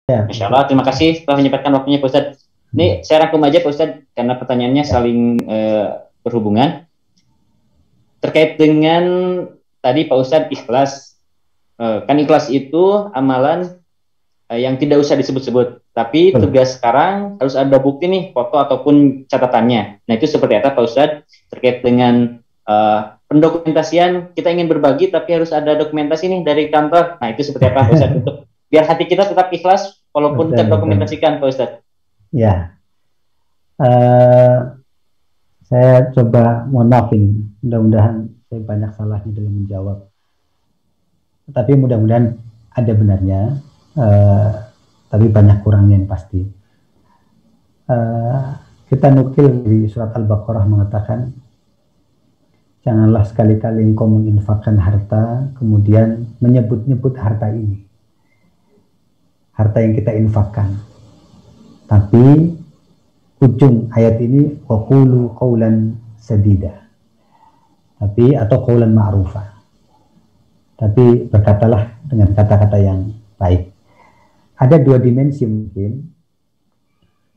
Ya. Masya Allah, terima kasih telah menyempatkan waktunya Pak Ustadz. Ini saya rangkum aja Pak Ustadz, karena pertanyaannya saling berhubungan. Terkait dengan tadi Pak Ustadz ikhlas, kan ikhlas itu amalan yang tidak usah disebut-sebut, tapi tugas sekarang harus ada bukti nih, foto ataupun catatannya. Nah itu seperti apa Pak Ustadz? Terkait dengan pendokumentasian, kita ingin berbagi tapi harus ada dokumentasi nih dari kantor. Nah itu seperti apa Pak Ustadz? Untuk biar hati kita tetap ikhlas walaupun terdokumentasikan Pak Ustadz. Ya, saya coba, mohon maaf ini, mudah-mudahan saya banyak salahnya dalam menjawab, tapi mudah-mudahan ada benarnya, tapi banyak kurangnya yang pasti. Kita nukil di surat Al-Baqarah mengatakan, janganlah sekali-kali engkau menginfakkan harta kemudian menyebut-nyebut harta ini, harta yang kita infakkan, tapi ujung ayat ini waqulu qawlan sadida, tapi atau qawlan ma'rufa, tapi berkatalah dengan kata-kata yang baik. Ada dua dimensi mungkin,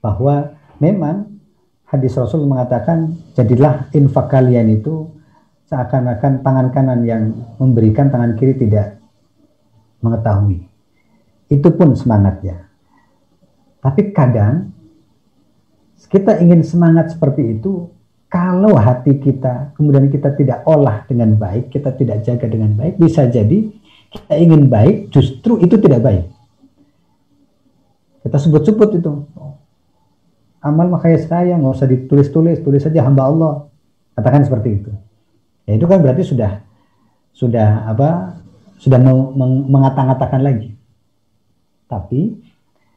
bahwa memang hadis Rasul mengatakan jadilah infak kalian itu seakan-akan tangan kanan yang memberikan, tangan kiri tidak mengetahui. Itu pun semangatnya. Tapi kadang kita ingin semangat seperti itu, kalau hati kita kemudian kita tidak olah dengan baik, kita tidak jaga dengan baik, bisa jadi kita ingin baik, justru itu tidak baik. Kita sebut-sebut itu, amal makanya saya, nggak usah ditulis-tulis, tulis saja hamba Allah, katakan seperti itu. Ya itu kan berarti sudah mengata-ngatakan lagi. Tapi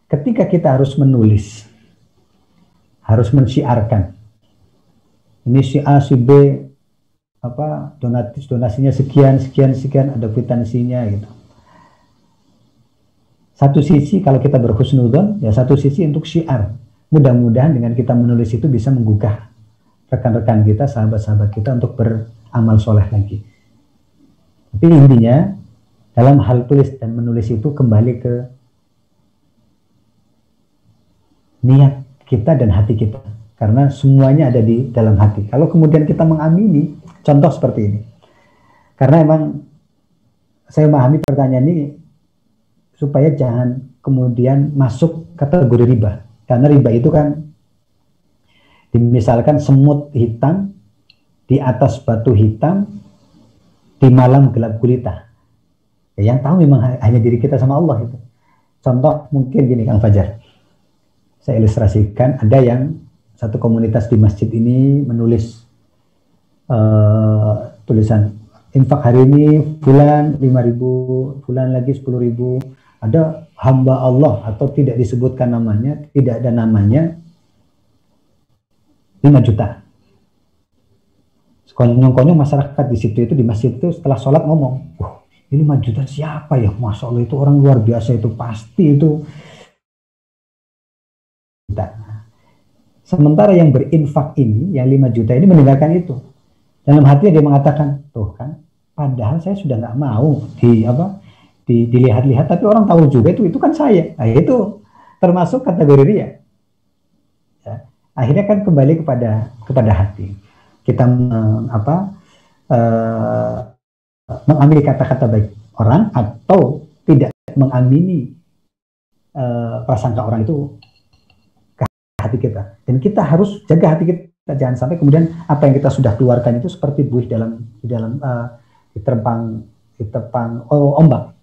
ketika kita harus menulis, harus mensyiarkan, ini si A, si B, donasinya sekian, ada kwitansinya gitu. Satu sisi kalau kita berhusnudzon, ya satu sisi untuk syiar. Mudah-mudahan dengan kita menulis itu bisa menggugah rekan-rekan kita, sahabat-sahabat kita untuk beramal soleh lagi. Tapi intinya dalam hal tulis dan menulis itu kembali ke niat kita dan hati kita, karena semuanya ada di dalam hati. Kalau kemudian kita mengamini, contoh seperti ini, karena emang saya memahami pertanyaan ini supaya jangan kemudian masuk kategori riba, karena riba itu kan misalkan semut hitam di atas batu hitam di malam gelap gulita, ya, yang tahu memang hanya diri kita sama Allah itu. Contoh mungkin gini Kang Fajar, saya ilustrasikan, ada yang satu komunitas di masjid ini menulis tulisan infak hari ini bulan 5.000, bulan lagi 10.000, ada hamba Allah atau tidak disebutkan namanya, tidak ada namanya, 5 juta. Konyong-konyong masyarakat di situ itu, di masjid itu setelah sholat ngomong, wah ini 5 juta siapa ya, Masya Allah itu orang luar biasa, itu pasti itu. Sementara yang berinfak ini, yang 5 juta ini mendengarkan itu. Dalam hatinya dia mengatakan, tuh kan, padahal saya sudah nggak mau dilihat-lihat, tapi orang tahu juga itu kan saya. Nah, itu termasuk kategori ria. Ya. Akhirnya kan kembali kepada hati. Kita mengambil kata-kata baik orang atau tidak mengamini prasangka orang itu hati kita, dan kita harus jaga hati kita, jangan sampai kemudian apa yang kita sudah keluarkan itu seperti buih diterpang ombak.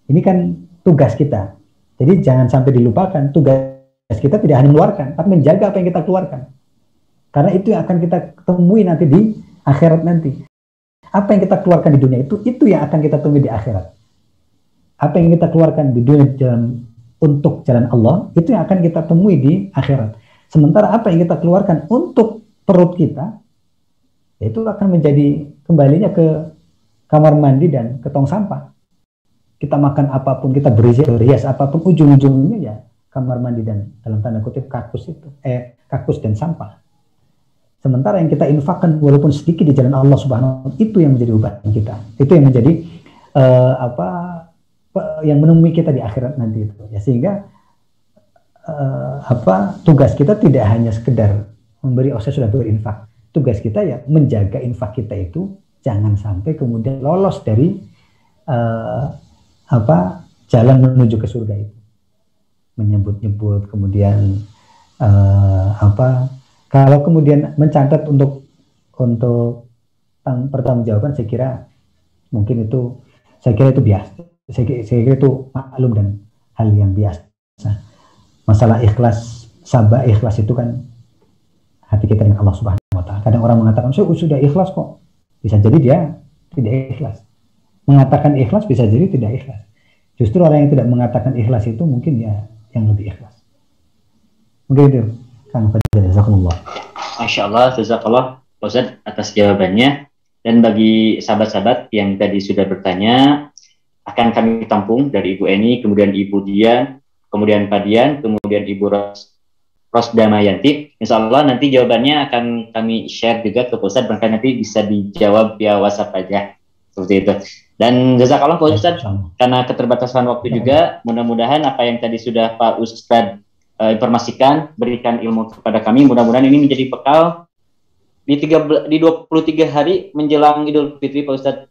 Ini kan tugas kita, jadi jangan sampai dilupakan. Tugas kita tidak hanya mengeluarkan, tapi menjaga apa yang kita keluarkan, karena itu yang akan kita temui nanti di akhirat nanti. Apa yang kita keluarkan di dunia itu yang akan kita temui di akhirat. Apa yang kita keluarkan di dunia untuk jalan Allah, itu yang akan kita temui di akhirat. Sementara apa yang kita keluarkan untuk perut kita, itu akan menjadi kembalinya ke kamar mandi dan ke tong sampah. Kita makan apapun, kita berhias apapun, ujung-ujungnya ya kamar mandi dan dalam tanda kutip kakus dan sampah. Sementara yang kita infakkan walaupun sedikit di jalan Allah Subhanahu wa Ta'ala, itu yang menjadi beban kita. Itu yang menjadi yang menemui kita di akhirat nanti itu. Ya, sehingga tugas kita tidak hanya sekedar memberi, saya sudah berinfak. Tugas kita ya menjaga infak kita itu jangan sampai kemudian lolos dari jalan menuju ke surga itu. Menyebut-nyebut kemudian kalau kemudian mencatat untuk pertanggungjawaban, saya kira mungkin itu biasa. Saya kira itu maklum dan hal yang biasa. Masalah ikhlas, sabah ikhlas itu kan hati kita dengan Allah Subhanahu wa Ta'ala. Kadang orang mengatakan, saya sudah ikhlas kok. Bisa jadi dia tidak ikhlas. Mengatakan ikhlas bisa jadi tidak ikhlas. Justru orang yang tidak mengatakan ikhlas itu mungkin ya yang lebih ikhlas. Mungkin itu, Kang Fadil. Jazakumullah. Masya Allah, jazakallah Ustaz atas jawabannya. Dan bagi sahabat-sahabat yang tadi sudah bertanya, akan kami tampung dari Ibu Eni, kemudian Ibu Dian, kemudian Pak Dian, kemudian Ibu Rosdamayanti. Insya Allah nanti jawabannya akan kami share juga ke Ustaz, bahkan nanti bisa dijawab via WhatsApp aja, seperti itu. Dan jazakallah Pak Ustaz, karena keterbatasan waktu juga, mudah-mudahan apa yang tadi sudah Pak Ustaz informasikan, berikan ilmu kepada kami, mudah-mudahan ini menjadi bekal di 23 hari menjelang Idul Fitri Pak Ustaz.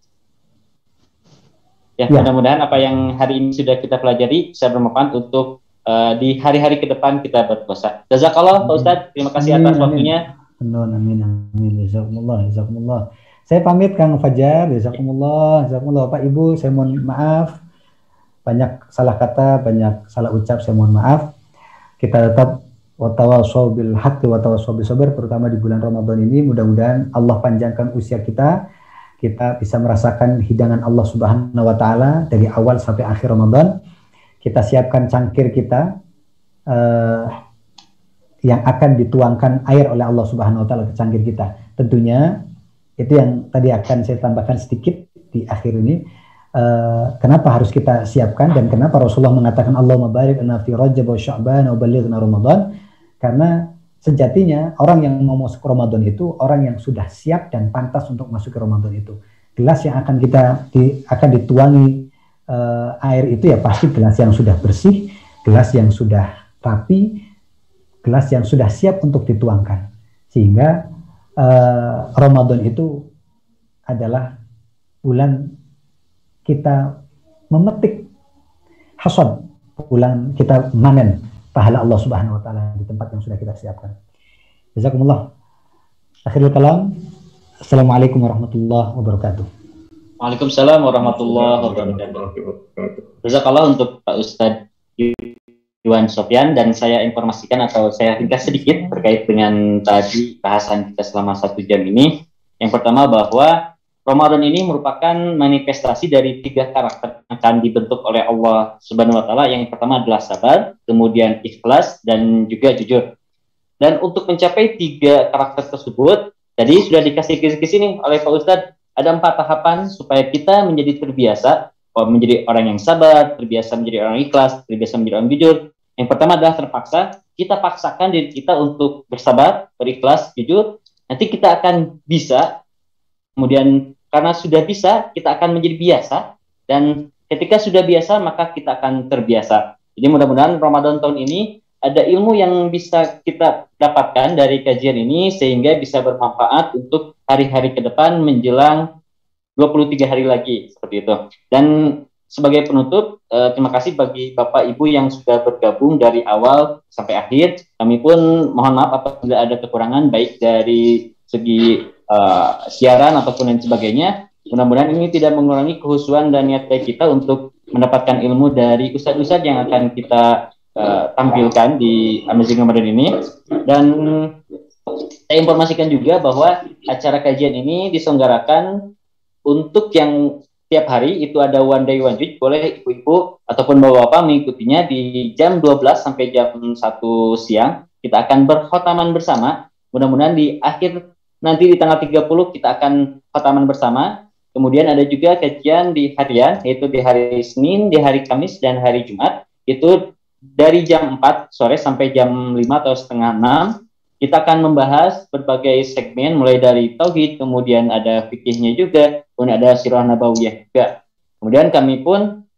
Ya, mudah-mudahan apa yang hari ini sudah kita pelajari bisa bermanfaat untuk di hari-hari ke depan kita berpuasa. Jazakallah Pak Ustaz, terima kasih atas waktunya. Amin. Jazakumullah. Saya pamit Kang Fajar, jazakumullah Pak Ibu, saya mohon maaf. Banyak salah kata, banyak salah ucap, saya mohon maaf. Kita tetap watawassaw bil haqqi watawassaw bis sabr, terutama di bulan Ramadan ini. Mudah-mudahan Allah panjangkan usia kita bisa merasakan hidangan Allah Subhanahu wa Ta'ala dari awal sampai akhir Ramadan. Kita siapkan cangkir kita yang akan dituangkan air oleh Allah Subhanahu wa Ta'ala ke cangkir kita. Tentunya itu yang tadi akan saya tambahkan sedikit di akhir ini. Kenapa harus kita siapkan dan kenapa Rasulullah mengatakan Allahumma barik lana fi Rajab wa Sya'ban wa ballighna Ramadan? Karena sejatinya orang yang mau masuk ke Ramadan itu orang yang sudah siap dan pantas untuk masuk ke Ramadan itu. Gelas yang akan akan dituangi air itu ya pasti gelas yang sudah bersih, gelas yang sudah rapi, gelas yang sudah siap untuk dituangkan. Sehingga Ramadan itu adalah bulan kita memetik hasad, bulan kita manen pahala Allah Subhanahu wa Ta'ala di tempat yang sudah kita siapkan. Jazakumullah. Akhirul kalam. Assalamualaikum warahmatullahi wabarakatuh. Waalaikumsalam warahmatullahi wabarakatuh. Jazakallah untuk Pak Ustadz Iwan Sofyan, dan saya informasikan atau saya ringkas sedikit terkait dengan tadi bahasan kita selama 1 jam ini. Yang pertama bahwa Ramadan ini merupakan manifestasi dari 3 karakter yang akan dibentuk oleh Allah Subhanahu wa Ta'ala. Yang pertama adalah sabar, kemudian ikhlas, dan juga jujur. Dan untuk mencapai 3 karakter tersebut, tadi sudah dikasih kisi-kisi nih oleh Pak Ustadz, ada 4 tahapan supaya kita menjadi terbiasa, menjadi orang yang sabar, terbiasa menjadi orang ikhlas, terbiasa menjadi orang jujur. Yang pertama adalah terpaksa, kita paksakan diri kita untuk bersabar, berikhlas, jujur. Nanti kita akan bisa, kemudian karena sudah bisa, kita akan menjadi biasa, dan ketika sudah biasa, maka kita akan terbiasa. Jadi mudah-mudahan Ramadan tahun ini ada ilmu yang bisa kita dapatkan dari kajian ini, sehingga bisa bermanfaat untuk hari-hari ke depan menjelang 23 hari lagi, seperti itu. Dan sebagai penutup, terima kasih bagi Bapak Ibu yang sudah bergabung dari awal sampai akhir. Kami pun mohon maaf apabila ada kekurangan, baik dari segi siaran ataupun lain sebagainya. Mudah-mudahan ini tidak mengurangi kehusuan dan niat baik kita untuk mendapatkan ilmu dari ustadz-ustadz yang akan kita tampilkan di Amazing Ramadan ini. Dan saya informasikan juga bahwa acara kajian ini diselenggarakan untuk yang tiap hari itu ada one day one juj. Boleh ibu-ibu ataupun bapak-bapak mengikutinya di jam 12 sampai jam 1 siang. Kita akan berkhotaman bersama. Mudah-mudahan di akhir nanti di tanggal 30 kita akan khotaman bersama. Kemudian ada juga kajian di harian, yaitu di hari Senin, di hari Kamis, dan hari Jumat. Itu dari jam 4 sore sampai jam 5 atau setengah 6. Kita akan membahas berbagai segmen, mulai dari tauhid, kemudian ada fikihnya juga, kemudian ada sirah nabawiyah juga. Kemudian kami pun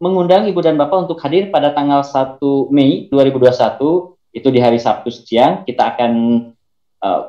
mengundang Ibu dan Bapak untuk hadir pada tanggal 1 Mei 2021, itu di hari Sabtu siang. Kita akan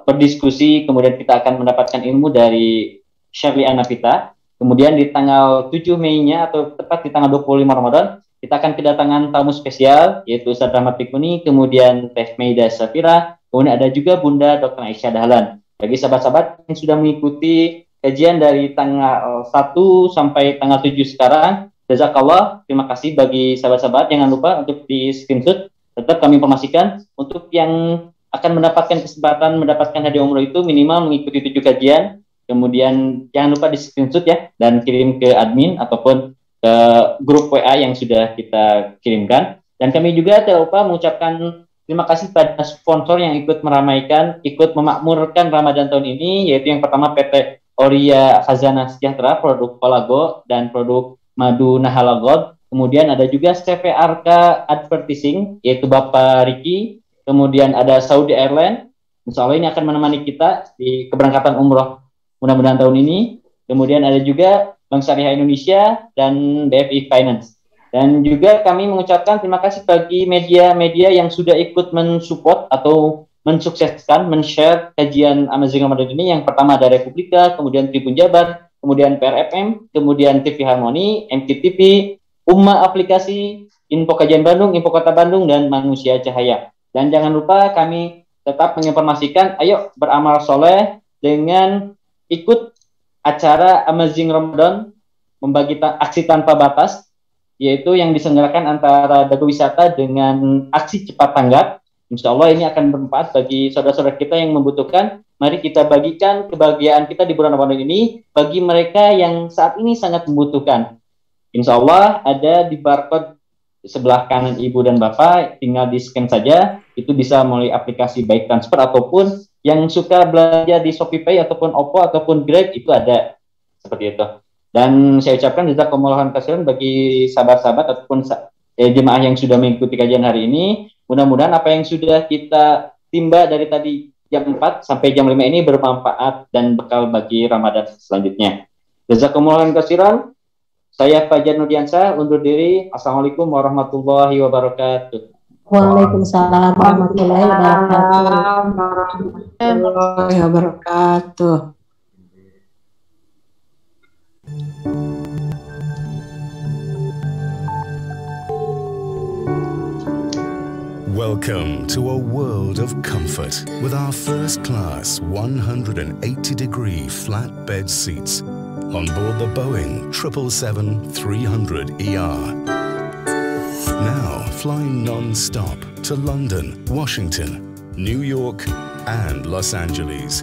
berdiskusi, kemudian kita akan mendapatkan ilmu dari Shirley Anavita. Kemudian di tanggal 7 Mei-nya, atau tepat di tanggal 25 Ramadan, kita akan kedatangan tamu spesial, yaitu Ustadz Rahmat Pikuni, kemudian Teh Meida Safira, kemudian ada juga Bunda Dr. Aisyah Dahlan. Bagi sahabat-sahabat yang sudah mengikuti kajian dari tanggal 1 sampai tanggal 7 sekarang, jazakallah, terima kasih bagi sahabat-sahabat. Jangan lupa untuk di screenshot. Tetap kami informasikan untuk yang akan mendapatkan kesempatan mendapatkan hadiah umroh itu minimal mengikuti 7 kajian. Kemudian jangan lupa di screenshot ya, dan kirim ke admin ataupun ke grup WA yang sudah kita kirimkan. Dan kami juga tidak lupa mengucapkan terima kasih pada sponsor yang ikut meramaikan, ikut memakmurkan Ramadan tahun ini, yaitu yang pertama PT Oria Khazanah Sejahtera, produk Kolago dan produk Madu Nahala Gold. Kemudian ada juga CVRK Advertising, yaitu Bapak Riki. Kemudian ada Saudi Airlines, insya Allah ini akan menemani kita di keberangkatan umroh mudah-mudahan tahun ini. Kemudian ada juga Bank Syariah Indonesia dan BFI Finance. Dan juga kami mengucapkan terima kasih bagi media-media yang sudah ikut mensupport atau mensukseskan, men-share kajian Amazing Ramadan ini. Yang pertama ada Republika, kemudian Tribun Jabar, kemudian PRFM, kemudian TV Harmoni, MKTV, Umma Aplikasi, Info Kajian Bandung, Info Kota Bandung, dan Manusia Cahaya. Dan jangan lupa kami tetap menginformasikan, ayo beramal soleh dengan ikut acara Amazing Ramadan, membagi aksi tanpa batas, yaitu yang diselenggarakan antara Dago Wisata dengan aksi cepat tanggap. Insya Allah ini akan bermanfaat bagi saudara-saudara kita yang membutuhkan. Mari kita bagikan kebahagiaan kita di bulan Ramadan ini bagi mereka yang saat ini sangat membutuhkan. Insya Allah ada di barcode sebelah kanan Ibu dan Bapak, tinggal di scan saja. Itu bisa melalui aplikasi baik transfer ataupun yang suka belanja di ShopeePay ataupun Oppo ataupun Grab, itu ada seperti itu. Dan saya ucapkan jazakumullah khairan bagi sahabat-sahabat ataupun jemaah yang sudah mengikuti kajian hari ini. Mudah-mudahan apa yang sudah kita timba dari tadi jam 4 sampai jam 5 ini bermanfaat dan bekal bagi Ramadan selanjutnya. Jazakumullah khairan. Saya Fajar Nurdiansyah undur diri. Assalamualaikum warahmatullahi wabarakatuh. Waalaikumsalam warahmatullahi wabarakatuh. Welcome to a world of comfort with our first-class 180-degree flatbed seats on board the Boeing 777-300ER. Now flying non-stop to London, Washington, New York, and Los Angeles.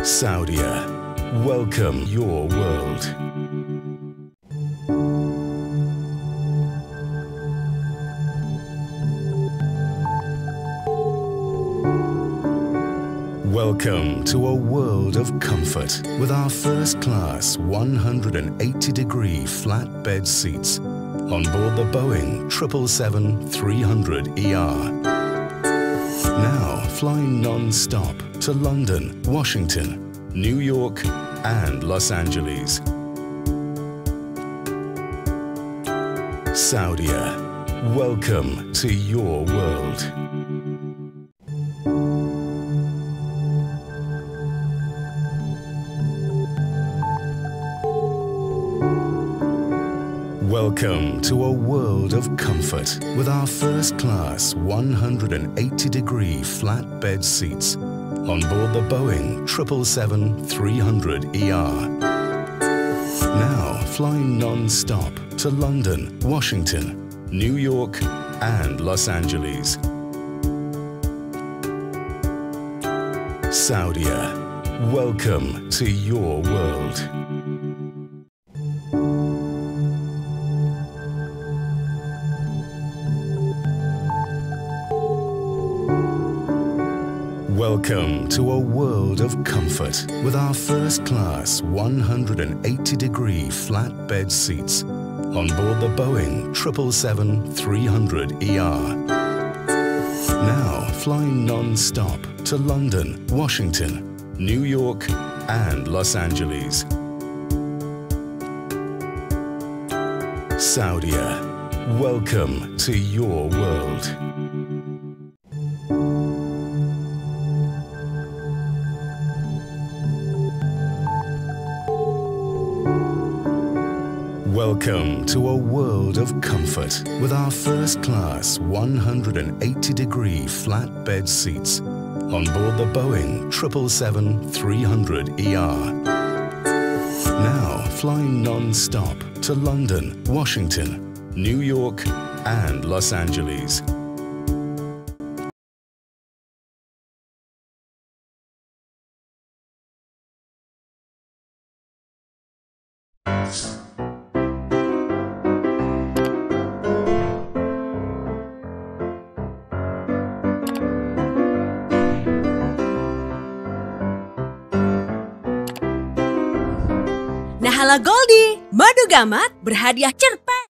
Saudia, welcome your world. Welcome to a world of comfort with our first-class 180-degree flatbed seats on board the Boeing 777-300ER. Now flying non-stop to London, Washington, New York, and Los Angeles. Saudia, welcome to your world. Welcome to a world of comfort with our first-class 180-degree flatbed seats on board the Boeing 777-300ER. Now flying non-stop to London, Washington, New York, and Los Angeles. Saudia, welcome to your world. Welcome to a world of comfort with our first-class 180-degree flatbed seats on board the Boeing 777-300ER. Now flying non-stop to London, Washington, New York, and Los Angeles. Saudia. Welcome to your world. Welcome to a world of comfort with our first-class 180-degree flatbed seats on board the Boeing 777-300ER. Now flying non-stop to London, Washington, New York and Los Angeles. Nahala Goldie, madu gamat berhadiah cerpen.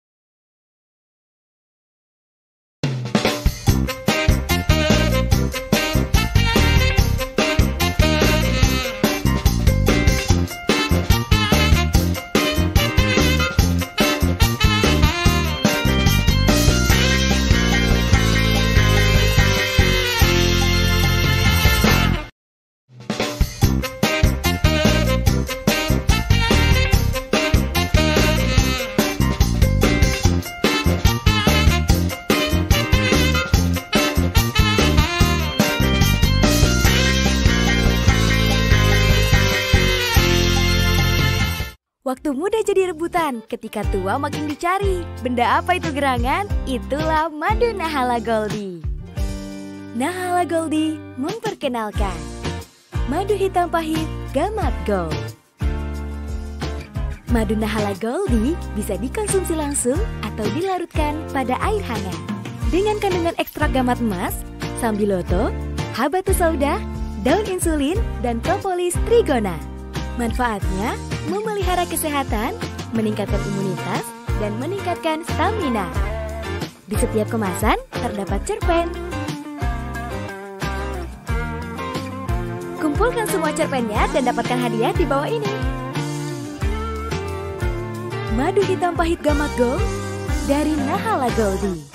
Waktu muda jadi rebutan, ketika tua makin dicari. Benda apa itu gerangan? Itulah madu Nahala Goldie. Nahala Goldie memperkenalkan madu hitam pahit Gamat Gold. Madu Nahala Goldie bisa dikonsumsi langsung atau dilarutkan pada air hangat. Dengan kandungan ekstrak gamat emas, sambiloto, habatus sauda, daun insulin, dan propolis trigona. Manfaatnya memelihara kesehatan, meningkatkan imunitas, dan meningkatkan stamina. Di setiap kemasan terdapat cerpen. Kumpulkan semua cerpennya dan dapatkan hadiah di bawah ini. Madu hitam pahit Gamat Gold dari Nahala Goldie.